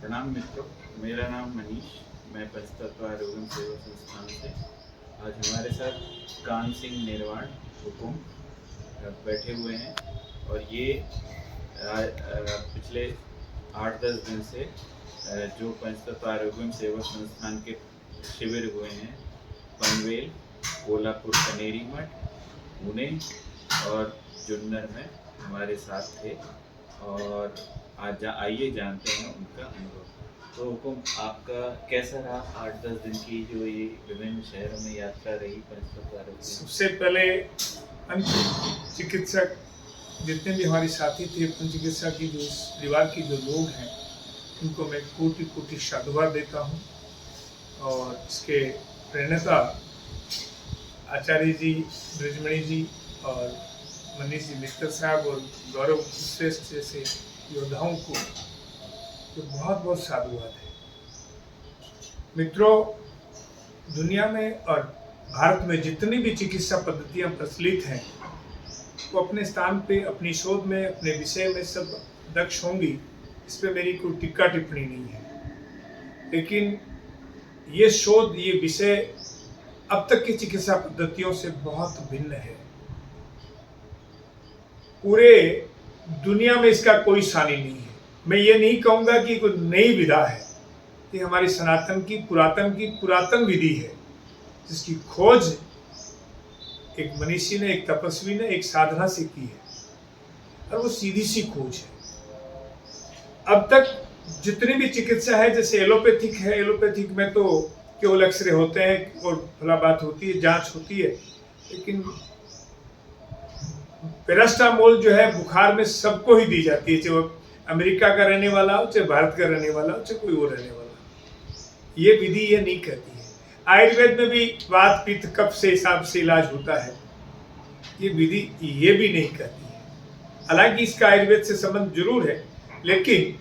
प्रणाम मित्रों, मेरा नाम मनीष। मैं पंचतत्व आरोग्य सेवा संस्थान से आज हमारे साथ कान सिंह निर्वाण हुकुम बैठे हुए हैं और ये पिछले 8-10 दिन से जो पंचतत्व आरोग्य सेवा संस्थान के शिविर हुए हैं पनवेल, कोल्हापुर, कनेरी मठ, पुणे और जुन्नर में हमारे साथ थे और आज आइए जानते हैं उनका अनुभव। तो हुकुम, आपका कैसा रहा 8-10 दिन की जो ये विभिन्न शहरों में यात्रा रही पंचतत्व आरोग्य? सबसे पहले पंच चिकित्सक जितने भी हमारे साथी थे, पंच चिकित्सा की जो इस परिवार के जो लोग हैं उनको मैं कोटि कोटि साधुवाद देता हूँ। और इसके प्रेरणा आचार्य जी, ब्रजमणि जी और मनीष जी मित्तल साहब और गौरव श्रेष्ठ जैसे योद्धाओं को तो बहुत बहुत साधुवाद है। मित्रों, दुनिया में और भारत में जितनी भी चिकित्सा पद्धतियां प्रचलित हैं वो अपने स्थान पे, अपनी शोध में, अपने विषय में सब दक्ष होंगी, इस पे मेरी कोई टिक्का टिप्पणी नहीं है। लेकिन ये शोध, ये विषय अब तक की चिकित्सा पद्धतियों से बहुत भिन्न है। पूरे दुनिया में इसका कोई सानी नहीं है। मैं ये नहीं कहूँगा कि कोई नई विधा है, ये हमारी सनातन की पुरातन विधि है जिसकी खोज एक मनीषी ने, एक तपस्वी ने, एक साधना से की है और वो सीधी सी खोज है। अब तक जितनी भी चिकित्सा है, जैसे एलोपैथिक है, एलोपैथिक में तो केवल एक्सरे होते हैं और भला बात होती है, जांच होती है। लेकिन पैरास्टामोल जो है बुखार में सबको ही दी जाती है, चाहे वो अमेरिका का रहने वाला हो, चाहे भारत का रहने वाला हो, चाहे कोई और रहने वाला हो। ये विधि ये नहीं कहती है। आयुर्वेद में भी वात पित्त कफ से हिसाब से इलाज होता है, ये विधि ये भी नहीं कहती है। हालांकि इसका आयुर्वेद से संबंध जरूर है, लेकिन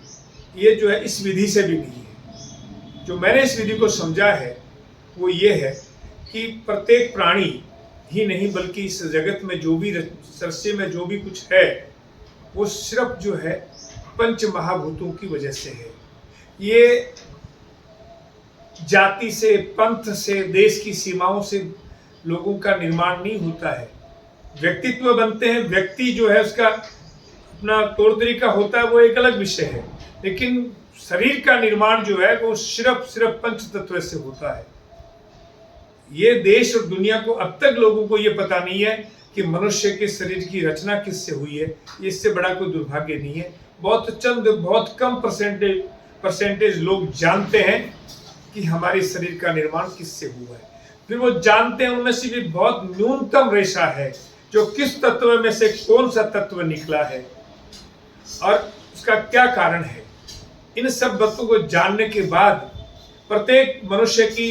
ये जो है इस विधि से भी नहीं है। जो मैंने इस विधि को समझा है वो ये है कि प्रत्येक प्राणी ही नहीं बल्कि इस जगत में जो भी सृष्टि में जो भी कुछ है वो सिर्फ जो है पंच महाभूतों की वजह से है। ये जाति से, पंथ से, देश की सीमाओं से लोगों का निर्माण नहीं होता है। व्यक्तित्व बनते हैं, व्यक्ति जो है उसका अपना तौर तरीका होता है, वो एक अलग विषय है। लेकिन शरीर का निर्माण जो है वो सिर्फ पंच तत्व से होता है। ये देश और दुनिया को अब तक लोगों को ये पता नहीं है कि मनुष्य के शरीर की रचना किससे हुई है। इससे बड़ा कोई दुर्भाग्य नहीं है। बहुत कम परसेंटेज लोग जानते हैं कि हमारे शरीर का निर्माण किससे हुआ है। फिर वो जानते हैं, उनमें से भी बहुत न्यूनतम रेशा है जो किस तत्व में से कौन सा तत्व निकला है और उसका क्या कारण है। इन सब बातों को जानने के बाद प्रत्येक मनुष्य की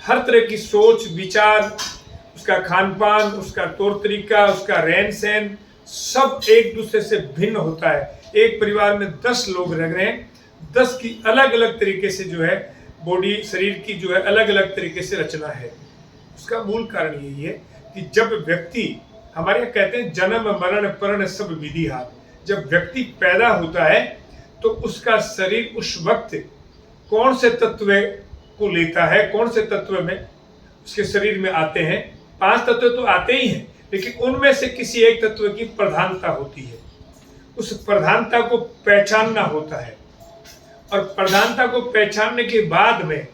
हर तरह की सोच विचार, उसका खान पान, उसका तौर तरीका, उसका रहन सहन सब एक दूसरे से भिन्न होता है। एक परिवार में 10 लोग रह रहे हैं, 10 की अलग अलग तरीके से जो है बॉडी, शरीर की जो है अलग अलग तरीके से रचना है। उसका मूल कारण यही है कि जब व्यक्ति, हमारे यहाँ कहते हैं जन्म मरण पर्ण सब विधि हाथ, जब व्यक्ति पैदा होता है तो उसका शरीर उस वक्त कौन से तत्व को लेता है, कौन से तत्व में उसके शरीर में आते हैं। 5 तत्व तो आते ही हैं, लेकिन उनमें से किसी एक तत्व की प्रधानता होती है। उस प्रधानता को पहचानना होता है और प्रधानता को पहचानने के बाद में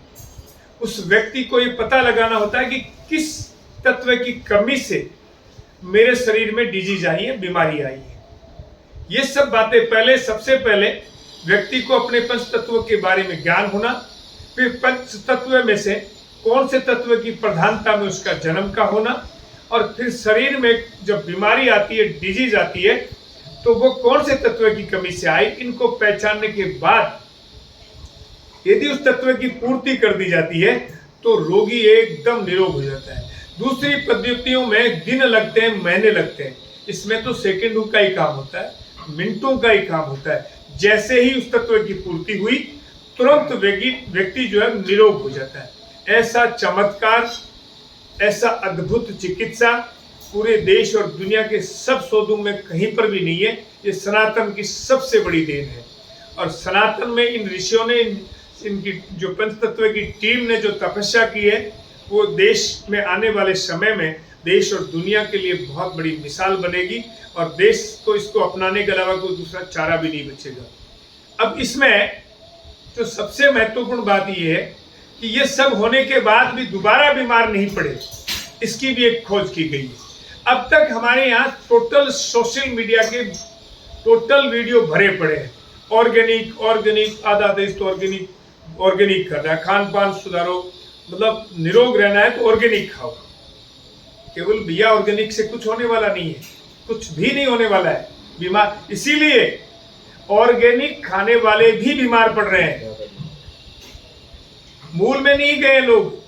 उस व्यक्ति को ये पता लगाना होता है कि किस तत्व की कमी से मेरे शरीर में डिजीज आई है, बीमारी आई है। ये सब बातें सबसे पहले व्यक्ति को अपने पंच तत्वों के बारे में ज्ञान होना, फिर पंच तत्व में से कौन से तत्व की प्रधानता में उसका जन्म का होना, और फिर शरीर में जब बीमारी आती है, डिजीज आती है, तो वो कौन से तत्व की कमी से आई। इनको पहचानने के बाद यदि उस तत्व की पूर्ति कर दी जाती है तो रोगी एकदम निरोग हो जाता है। दूसरी पद्धतियों में दिन लगते हैं, महीने लगते हैं, इसमें तो सेकंडों का ही काम होता है, मिनटों का ही काम होता है। जैसे ही उस तत्व की पूर्ति हुई तुरंत व्यक्ति जो है निरोग हो जाता है। ऐसा चमत्कार, ऐसा अद्भुत चिकित्सा पूरे देश और दुनिया के सब शोधों में कहीं पर भी नहीं है। ये सनातन की सबसे बड़ी देन है और सनातन में इन ऋषियों ने इनकी जो पंचतत्व की टीम ने जो तपस्या की है, वो देश में आने वाले समय में देश और दुनिया के लिए बहुत बड़ी मिसाल बनेगी और देश को इसको अपनाने के अलावा कोई दूसरा चारा भी नहीं बचेगा। अब इसमें जो सबसे महत्वपूर्ण बात ये है कि ये सब होने के बाद भी दोबारा बीमार नहीं पड़े, इसकी भी एक खोज की गई है। अब तक हमारे यहाँ टोटल सोशल मीडिया के टोटल वीडियो भरे पड़े हैं, ऑर्गेनिक आधा देश तो ऑर्गेनिक कर रहा है, खान पान सुधारो, मतलब निरोग रहना है तो ऑर्गेनिक खाओ। केवल भैया ऑर्गेनिक से कुछ होने वाला नहीं है, कुछ भी नहीं होने वाला है, बीमार। इसीलिए ऑर्गेनिक खाने वाले भी बीमार पड़ रहे हैं, मूल में नहीं गए लोग।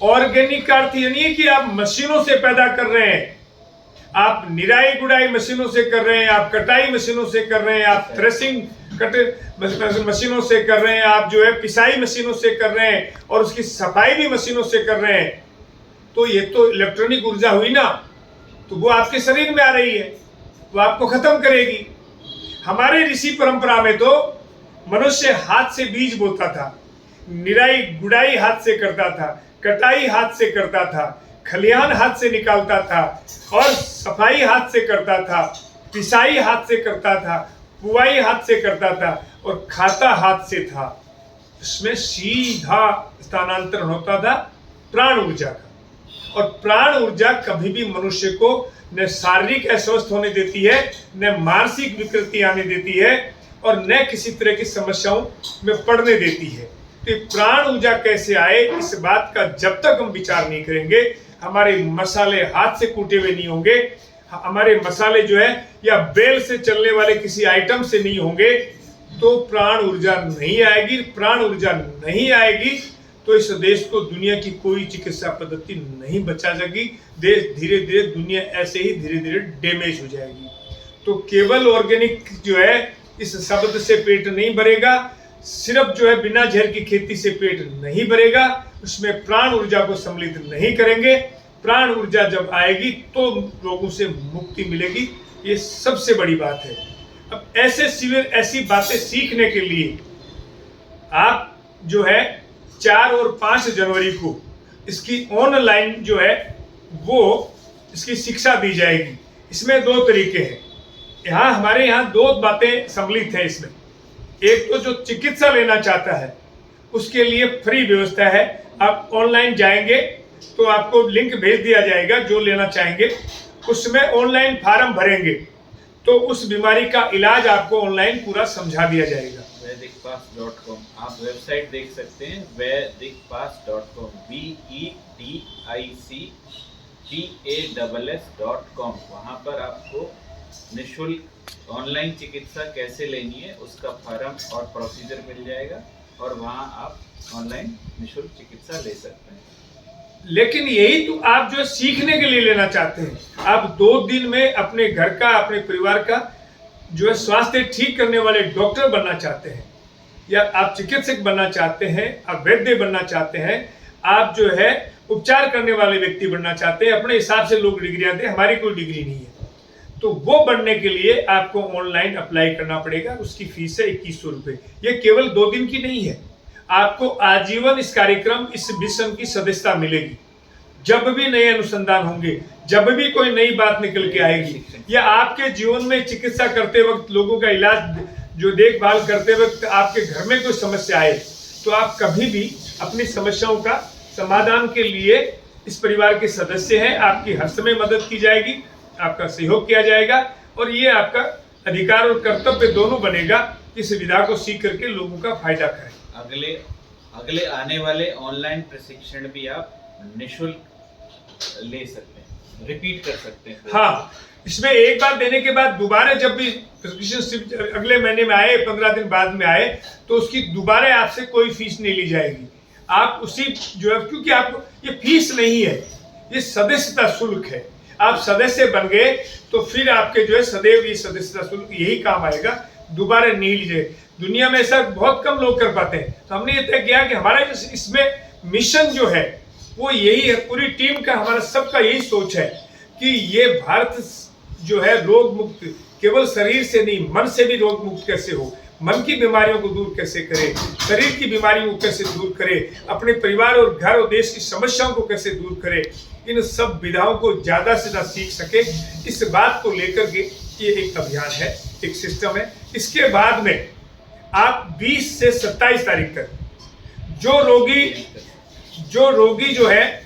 ऑर्गेनिक का अर्थ ये नहीं है कि आप मशीनों से पैदा कर रहे हैं, आप निराई गुड़ाई मशीनों से कर रहे हैं, आप कटाई मशीनों से कर रहे हैं, आप थ्रेसिंग मशीनों से कर रहे हैं, आप जो है पिसाई मशीनों से कर रहे हैं और उसकी सफाई भी मशीनों से कर रहे हैं। तो ये तो इलेक्ट्रॉनिक ऊर्जा हुई ना, तो वो आपके शरीर में आ रही है, वो आपको खत्म करेगी। हमारे ऋषि परंपरा में तो मनुष्य हाथ से बीज बोता था, निराई गुड़ाई हाथ से करता था, कटाई हाथ से करता था, खलिहान हाथ से निकालता था और सफाई हाथ से करता था, पिसाई हाथ से करता था, पुआई हाथ से करता था और खाता हाथ से था। इसमें सीधा स्थानांतरण होता था प्राण ऊर्जा का। और प्राण ऊर्जा कभी भी मनुष्य को न शारीरिक अस्वस्थ होने देती है, न मानसिक विकृति आने देती है और न किसी तरह की समस्याओं में पड़ने देती है। तो प्राण ऊर्जा कैसे आए, इस बात का जब तक हम विचार नहीं करेंगे, हमारे मसाले हाथ से कूटे हुए नहीं होंगे, हमारे मसाले जो है या बेल से चलने वाले किसी आइटम से नहीं होंगे, तो प्राण ऊर्जा नहीं आएगी। प्राण ऊर्जा नहीं आएगी तो इस देश को दुनिया की कोई चिकित्सा पद्धति नहीं बचा सकेगी। देश धीरे धीरे दुनिया ऐसे ही धीरे धीरे डैमेज हो जाएगी। तो केवल ऑर्गेनिक जो है इस शब्द से पेट नहीं भरेगा, सिर्फ जो है बिना जहर की खेती से पेट नहीं भरेगा, उसमें प्राण ऊर्जा को सम्मिलित नहीं करेंगे। प्राण ऊर्जा जब आएगी तो लोगों से मुक्ति मिलेगी, ये सबसे बड़ी बात है। अब ऐसे शिविर, ऐसी बातें सीखने के लिए आप जो है 4 और 5 जनवरी को इसकी ऑनलाइन जो है वो इसकी शिक्षा दी जाएगी। इसमें 2 तरीके हैं, यहाँ हमारे यहाँ 2 बातें सम्मिलित है इसमें। एक तो जो चिकित्सा लेना चाहता है उसके लिए फ्री व्यवस्था है, आप ऑनलाइन जाएंगे तो आपको लिंक भेज दिया जाएगा, जो लेना चाहेंगे उसमें ऑनलाइन फॉर्म भरेंगे तो उस बीमारी का इलाज आपको ऑनलाइन पूरा समझा दिया जाएगा। वैदिकपास.com आप वेबसाइट देख सकते हैं, वैदिकपास.com VEDICPASS.com। वहाँ पर आपको निःशुल्क ऑनलाइन चिकित्सा कैसे लेनी है उसका फॉर्म और प्रोसीजर मिल जाएगा और वहाँ आप ऑनलाइन निःशुल्क चिकित्सा ले सकते हैं। लेकिन यही तो आप जो सीखने के लिए लेना चाहते हैं, आप 2 दिन में अपने घर का, अपने परिवार का जो है स्वास्थ्य ठीक करने वाले डॉक्टर बनना चाहते हैं, या आप चिकित्सक बनना चाहते हैं, आप वैद्य बनना चाहते हैं, आप जो है उपचार करने वाले व्यक्ति बनना चाहते हैं। अपने हिसाब से लोग डिग्रियां दें, हमारी कोई डिग्री नहीं है, तो वो बनने के लिए आपको ऑनलाइन अप्लाई करना पड़ेगा। उसकी फीस है 2100 रुपये। ये केवल 2 दिन की नहीं है, आपको आजीवन इस कार्यक्रम, इस मिशन की सदस्यता मिलेगी। जब भी नए अनुसंधान होंगे, जब भी कोई नई बात निकल के आएगी, या आपके जीवन में चिकित्सा करते वक्त, लोगों का इलाज जो देखभाल करते वक्त आपके घर में कोई समस्या आए, तो आप कभी भी अपनी समस्याओं का समाधान के लिए इस परिवार के सदस्य हैं, आपकी हर समय मदद की जाएगी, आपका सहयोग किया जाएगा और ये आपका अधिकार और कर्तव्य दोनों बनेगा कि सुविधा को सीख करके लोगों का फायदा करें। अगले आने वाले ऑनलाइन प्रशिक्षण भी आप निःशुल्क ले सकते हैं, रिपीट कर सकते हैं। हाँ, इसमें एक बार देने के बाद दोबारा जब भी प्रशिक्षण अगले महीने में आए, 15 दिन बाद में आए, तो उसकी दोबारा आपसे कोई फीस नहीं ली जाएगी। आप उसी जो है, क्योंकि आपको ये फीस नहीं है, ये सदस्यता शुल्क है। आप सदस्य बन गए तो फिर आपके जो है सदैव ये सदस्यता शुल्क यही काम आएगा, दोबारा नहीं लीजिए। दुनिया में ऐसा बहुत कम लोग कर पाते हैं, तो हमने ये तय किया कि हमारा इसमें मिशन जो है वो यही है, पूरी टीम का, हमारा सबका यही सोच है कि ये भारत जो है रोग मुक्त, केवल शरीर से नहीं मन से भी रोग मुक्त कैसे हो। मन की बीमारियों को दूर कैसे करे, शरीर की बीमारियों को कैसे दूर करे, अपने परिवार और घर और देश की समस्याओं को कैसे दूर करे, इन सब विधाओं को ज़्यादा से ज़्यादा सीख सके, इस बात को लेकर के ये एक अभियान है, एक सिस्टम है। इसके बाद में आप 20 से 27 तारीख तक जो रोगी जो है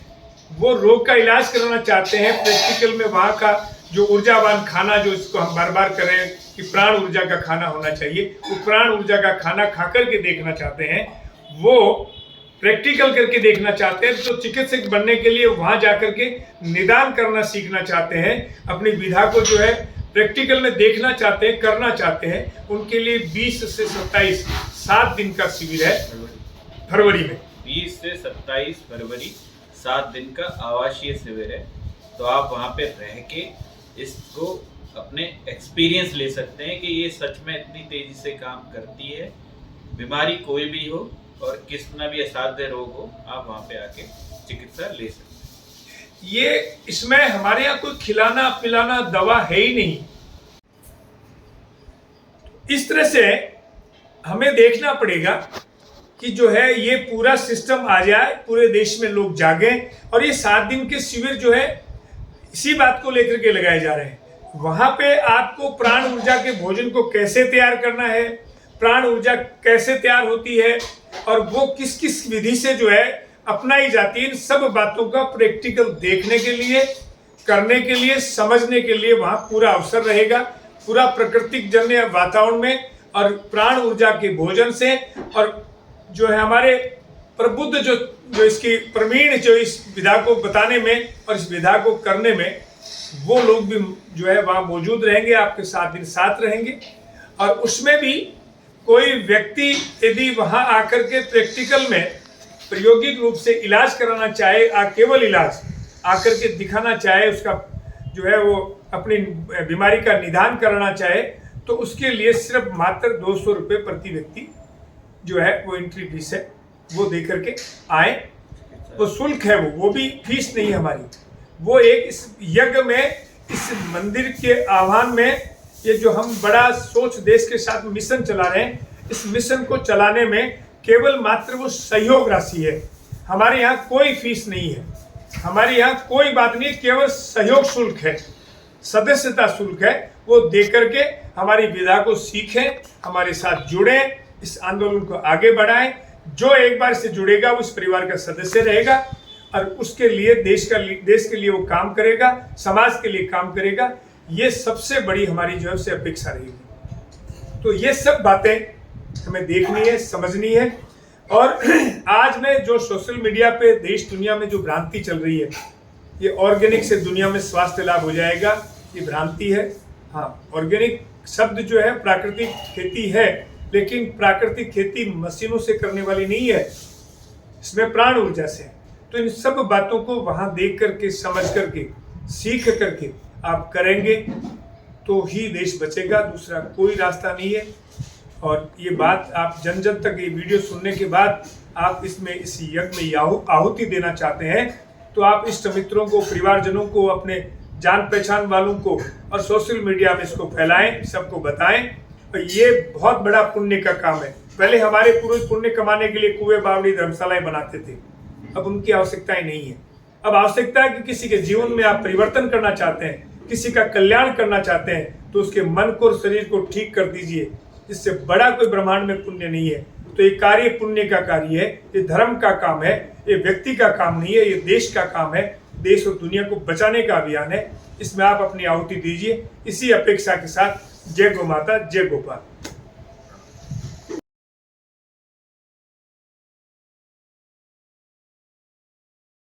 वो रोग का इलाज कराना चाहते हैं, प्रैक्टिकल में वहाँ का जो ऊर्जावान खाना, जो इसको हम बार बार करें कि प्राण ऊर्जा का खाना होना चाहिए, वो प्राण ऊर्जा का खाना खा करके देखना चाहते हैं, वो प्रैक्टिकल करके देखना चाहते हैं, तो चिकित्सक बनने के लिए वहाँ जाकर के निदान करना सीखना चाहते हैं, अपनी विधा को जो है प्रैक्टिकल में देखना चाहते हैं, करना चाहते हैं, उनके लिए 20 से 27 7 दिन का शिविर है फरवरी में। 20 से 27 फरवरी 7 दिन का आवासीय शिविर है। तो आप वहाँ पे रह के इसको अपने एक्सपीरियंस ले सकते हैं कि ये सच में इतनी तेजी से काम करती है। बीमारी कोई भी हो और कितना भी असाध्य रोग हो, आप वहाँ पे आके चिकित्सा ले सकते हैं। ये इसमें हमारे यहाँ कोई खिलाना पिलाना दवा है ही नहीं। इस तरह से हमें देखना पड़ेगा कि जो है ये पूरा सिस्टम आ जाए, पूरे देश में लोग जागें, और ये 7 दिन के शिविर जो है इसी बात को लेकर के लगाए जा रहे हैं। वहां पे आपको प्राण ऊर्जा के भोजन को कैसे तैयार करना है, प्राण ऊर्जा कैसे तैयार होती है और वो किस किस विधि से जो है अपनाई जाती है, इन सब बातों का प्रैक्टिकल देखने के लिए, करने के लिए, समझने के लिए वहाँ पूरा अवसर रहेगा, पूरा प्राकृतिक जन्य वातावरण में और प्राण ऊर्जा के भोजन से, और जो है हमारे प्रबुद्ध जो इसकी प्रवीण जो इस विधा को बताने में और इस विधा को करने में, वो लोग भी जो है वहाँ मौजूद रहेंगे, आपके 7 दिन साथ रहेंगे। और उसमें भी कोई व्यक्ति यदि वहाँ आकर के प्रैक्टिकल में प्रायोगिक रूप से इलाज कराना चाहे, केवल इलाज आकर के दिखाना चाहे, उसका जो है वो अपनी बीमारी का निदान कराना चाहे, तो उसके लिए सिर्फ मात्र 200 रुपये प्रति व्यक्ति जो है वो एंट्री फीस है, वो दे करके आए। वो शुल्क है, वो भी फीस नहीं है हमारी। वो एक इस यज्ञ में, इस मंदिर के आह्वान में, ये जो हम बड़ा सोच देश के साथ मिशन चला रहे हैं, इस मिशन को चलाने में केवल मात्र वो सहयोग राशि है। हमारे यहाँ कोई फीस नहीं है, हमारे यहाँ कोई बात नहीं, केवल सहयोग शुल्क है, सदस्यता शुल्क है। वो दे करके हमारी विधा को सीखें, हमारे साथ जुड़ें, इस आंदोलन को आगे बढ़ाएं। जो एक बार से जुड़ेगा वो इस परिवार का सदस्य रहेगा और उसके लिए देश के लिए वो काम करेगा, समाज के लिए काम करेगा। ये सबसे बड़ी हमारी जो है उससे अपेक्षा रहेगी। तो ये सब बातें हमें देखनी है, समझनी है। और आज में जो सोशल मीडिया पे देश दुनिया में जो भ्रांति चल रही है, ये ऑर्गेनिक से दुनिया में स्वास्थ्य लाभ हो जाएगा, ये भ्रांति है। हाँ, ऑर्गेनिक शब्द जो है प्राकृतिक खेती है, लेकिन प्राकृतिक खेती मशीनों से करने वाली नहीं है, इसमें प्राण ऊर्जा से। तो इन सब बातों को वहाँ देख करके, समझ करके, सीख करके आप करेंगे तो ही देश बचेगा, दूसरा कोई रास्ता नहीं है। और ये बात आप जन जन तक, ये वीडियो सुनने के बाद आप इसमें, इस यज्ञ में आहुति देना चाहते हैं, तो आप इष्ट मित्रों को, परिवारजनों को, अपने जान पहचान वालों को और सोशल मीडिया में इसको फैलाएं, सबको बताएं। और ये बहुत बड़ा पुण्य का काम है। पहले हमारे पूर्वज पुण्य कमाने के लिए कुएं, बावड़ी, धर्मशालाएं बनाते थे, अब उनकी आवश्यकता ही नहीं है। अब आवश्यकता है कि किसी के जीवन में आप परिवर्तन करना चाहते हैं, किसी का कल्याण करना चाहते हैं, तो उसके मन को और शरीर को ठीक कर दीजिए। इससे बड़ा कोई ब्रह्मांड में पुण्य नहीं है। तो ये कार्य पुण्य का कार्य है, ये धर्म का काम है, ये व्यक्ति का काम नहीं है, ये देश का काम है। देश और दुनिया को बचाने का अभियान है। इसमें आप अपनी आहुति दीजिए। इसी अपेक्षा के साथ जय गौ माता, जय गोपाल।